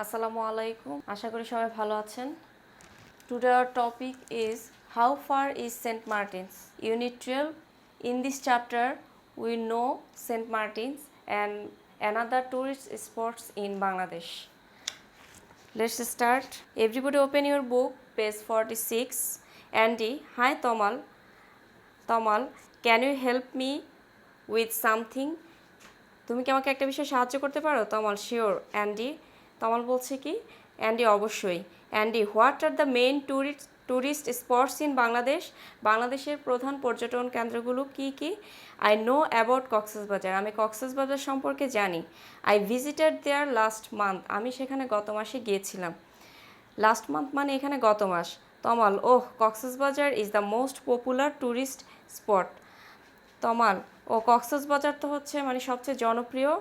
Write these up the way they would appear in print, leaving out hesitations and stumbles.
আসসালামু আলাইকুম, আশা করি সবাই ভালো আছেন। Today our topic is how far is St. Martin's? Unit 12. In this chapter, we know St. Martin's and another tourist spots in Bangladesh. Let's start. Everybody open your book, page 46. Andy, hi Tomal. Tomal, can you help me with something? তুমি কি আমাকে একটা বিষয়ে সাহায্য করতে পারো? তমাল, sure Andy. তমাল বলছে কি, অ্যান্ডি অবশ্যই। Andy, what are the main tourist spots in Bangladesh? বাংলাদেশের প্রধান পর্যটন কেন্দ্রগুলো কি কি? আই নো অ্যাবাউট কক্সবাজার, আমি কক্সবাজার সম্পর্কে জানি। I visited there last month, আমি সেখানে গত মাসে গিয়েছিলাম। লাস্ট মান্থ মানে এখানে গত মাস। Tamal, oh, Cox's Bazar is the most popular tourist spot. Tamal, ও কক্সবাজার তো হচ্ছে মানে সবচেয়ে জনপ্রিয়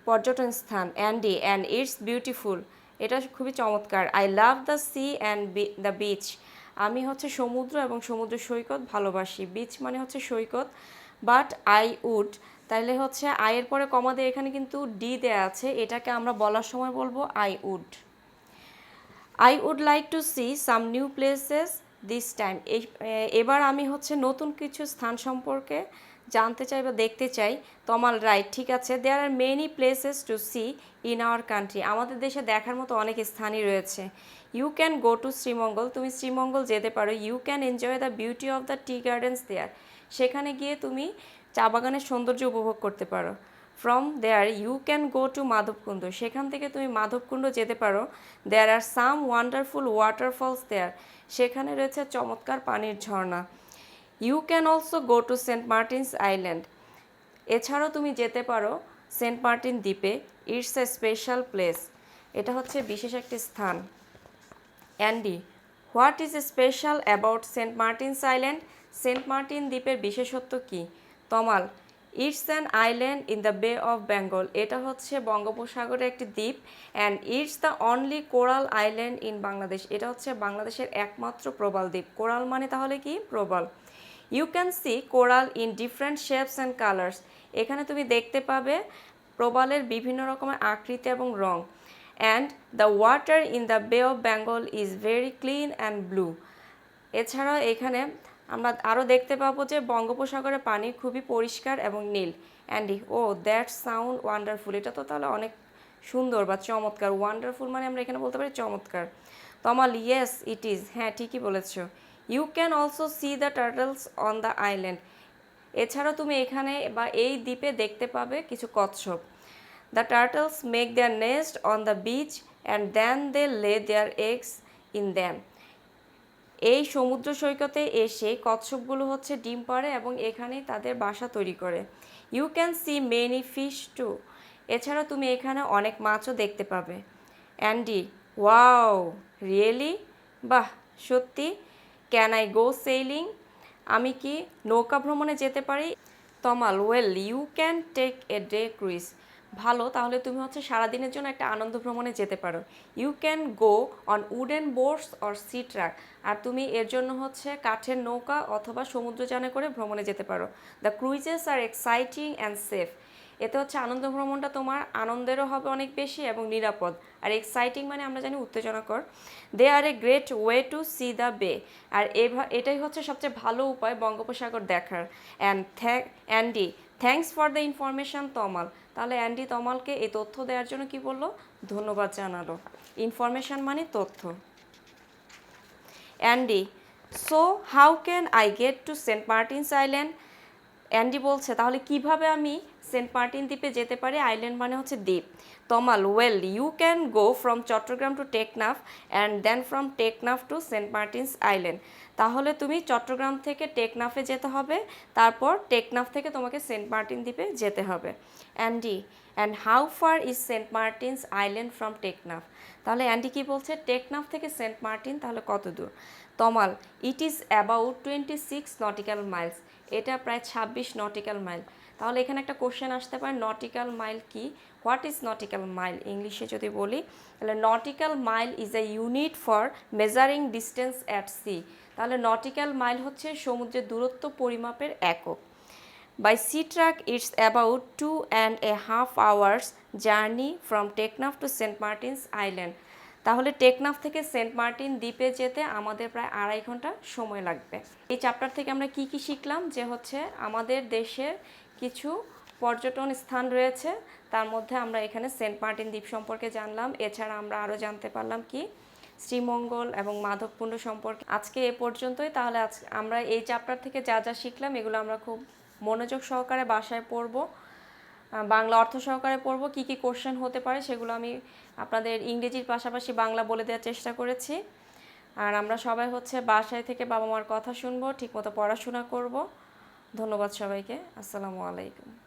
পর্যটন স্থান। অ্যান্ডি, অ্যান্ড ইটস বিউটিফুল, এটা খুবই চমৎকার। I love the sea and the beach, আমি হচ্ছে সমুদ্র এবং সমুদ্র সৈকত ভালোবাসি। বিচ মানে হচ্ছে সৈকত। বাট আই উড, তাইলে হচ্ছে আয়ের পরে কমা দিয়ে এখানে কিন্তু ডি দেয়া আছে, এটাকে আমরা বলার সময় বলবো I would. I would like to see some new places this time, এবার আমি হচ্ছে নতুন কিছু স্থান সম্পর্কে জানতে চাই বা দেখতে চাই। তমাল, রাইট, ঠিক আছে। There are many places to see in our country, আমাদের দেশে দেখার মতো অনেক স্থানই রয়েছে। You can go to Sreemangal, তুমি শ্রীমঙ্গল যেতে পারো। You can enjoy the beauty of the tea gardens there, সেখানে গিয়ে তুমি চা বাগানের সৌন্দর্য উপভোগ করতে পারো। From there you can go to Madhabkunda, সেখান থেকে তুমি মাধবকুণ্ড যেতে পারো। দেয়ার আর সাম ওয়ান্ডারফুল ওয়াটারফলস দেয়ার, সেখানে রয়েছে চমৎকার পানির ঝর্ণা। You can also go to Saint Martin's Island, এছাড়াও তুমি যেতে পারো সেন্ট মার্টিন দ্বীপে। ইটস এ স্পেশাল প্লেস, এটা হচ্ছে বিশেষ একটি স্থান। Andy, what is special about Saint Martin's Island, Saint Martin দ্বীপের বিশেষত্ব কী? Tamal, it's an island in the bay of Bengal, এটা হচ্ছে বঙ্গোপসাগরের একটি দ্বীপ। And it's the only coral island in Bangladesh, এটা হচ্ছে বাংলাদেশের একমাত্র প্রবাল দ্বীপ। কোরাল মানে তাহলে কি? প্রবাল। You can see coral in different shapes and colours, এখানে তুমি দেখতে পাবে প্রবালের বিভিন্ন রকমের আকৃতি এবং রং। And the water in the bay of Bengal is very clean and blue, এছাড়াও এখানে আমরা আরও দেখতে পাবো যে বঙ্গোপসাগরের পানি খুবই পরিষ্কার এবং নীল। Andy, oh that sound wonderful, এটা তো তাহলে অনেক সুন্দর বা চমৎকার। ওয়ান্ডারফুল মানে আমরা এখানে বলতে পারি চমৎকার। তমাল, ইয়েস ইট ইজ, হ্যাঁ ঠিকই বলেছ। You can also see the turtles on the island, এছাড়াও তুমি এখানে বা এই দ্বীপে দেখতে পাবে কিছু কচ্ছপ। The turtles make their nest on the beach and then they lay their eggs in them, এই সমুদ্র সৈকতে এসে কচ্ছপগুলো হচ্ছে ডিম পাড়ে এবং এখানেই তাদের বাসা তৈরি করে। You can see many fish too, এছাড়া তুমি এখানে অনেক মাছও দেখতে পাবে। অ্যান্ডি, ওয়াও, রিয়েলি, বাহ, সত্যি। ক্যান আই গো সেইলিং, আমি কি নৌকা ভ্রমণে যেতে পারি? Tamal, well you can take a day cruise, ভালো, তাহলে তুমি হচ্ছে সারাদিনের জন্য একটা আনন্দ ভ্রমণে যেতে পারো। You can go on wooden boats or sea truck, আর তুমি এর জন্য হচ্ছে কাঠের নৌকা অথবা সমুদ্রযানে করে ভ্রমণে যেতে পারো। The cruises are exciting and safe, এতে হচ্ছে আনন্দ ভ্রমণটা তোমার আনন্দেরও হবে অনেক বেশি এবং নিরাপদ। আর এক্সাইটিং মানে আমরা জানি উত্তেজনাকর। They are a great way to see the bay, আর এটাই হচ্ছে সবচেয়ে ভালো উপায় বঙ্গোপসাগর দেখার। Andy, thanks for the information Tamal, তাহলে অ্যান্ডি তমালকে এই তথ্য দেওয়ার জন্য কি বললো? ধন্যবাদ জানালো। ইনফরমেশন মানে তথ্য। Andy, so how can I get to Saint Martin's Island, Andy বলছে তাহলে কিভাবে আমি সেন্ট মার্টিন দ্বীপে যেতে পারি? আইল্যান্ড মানে হচ্ছে দ্বীপ। Tamal, well you can go from Chittagong to Teknaf and then from Teknaf to Saint Martin's Island, তাহলে তুমি চট্টগ্রাম থেকে টেকনাফে যেতে হবে, তারপর টেকনাফ থেকে তোমাকে সেন্ট মার্টিন দ্বীপে যেতে হবে। Andy, and how far is Saint Martin's Island from Teknaf, তাহলে অ্যান্ডি কি বলছে? টেকনাফ থেকে সেন্ট মার্টিন তাহলে কত দূর? Tamal, it is about 26 nautical miles, এটা প্রায় 26 নটিক্যাল মাইল। তাহলে এখানে একটা কোশ্চেন আসতে পারে, নটিক্যাল মাইল কি? হোয়াট ইজ নটিক্যাল মাইল ইংলিশে যদি বলি, তাহলে nautical mile is a unit for measuring distance at sea, তাহলে নটিক্যাল মাইল হচ্ছে সমুদ্রের দূরত্ব পরিমাপের একক। By sea truck, it's about 2.5 hours journey from Teknaf to Saint Martin's Island. তাহলে টেকনাফ থেকে সেন্ট মার্টিন দ্বীপে যেতে আমাদের প্রায় 2.5 ঘন্টা সময় লাগবে। এই চ্যাপ্টার থেকে আমরা কি কি শিখলাম, যে হচ্ছে আমাদের দেশের কিছু পর্যটন স্থান রয়েছে, তার মধ্যে আমরা এখানে সেন্ট মার্টিন দ্বীপ সম্পর্কে জানলাম। এছাড়া আমরা আরও জানতে পারলাম কি শ্রীমঙ্গল এবং মাধবকুণ্ড সম্পর্কে। আজকে এ পর্যন্তই। তাহলে আমরা এই চ্যাপ্টার থেকে যা যা শিখলাম এগুলো আমরা খুব মনোযোগ সহকারে বাসায় পড়ব, বাংলা অর্থ সহকারে পড়ব। কি কি কোশ্চেন হতে পারে সেগুলো আমি আপনাদের ইংরেজির পাশাপাশি বাংলা বলে দেওয়ার চেষ্টা করেছি। আর আমরা সবাই হচ্ছে বাসায় থেকে বাবা মার কথা শুনবো, ঠিকমতো পড়াশোনা করব। ধন্যবাদ সবাইকে। আসসালামু আলাইকুম।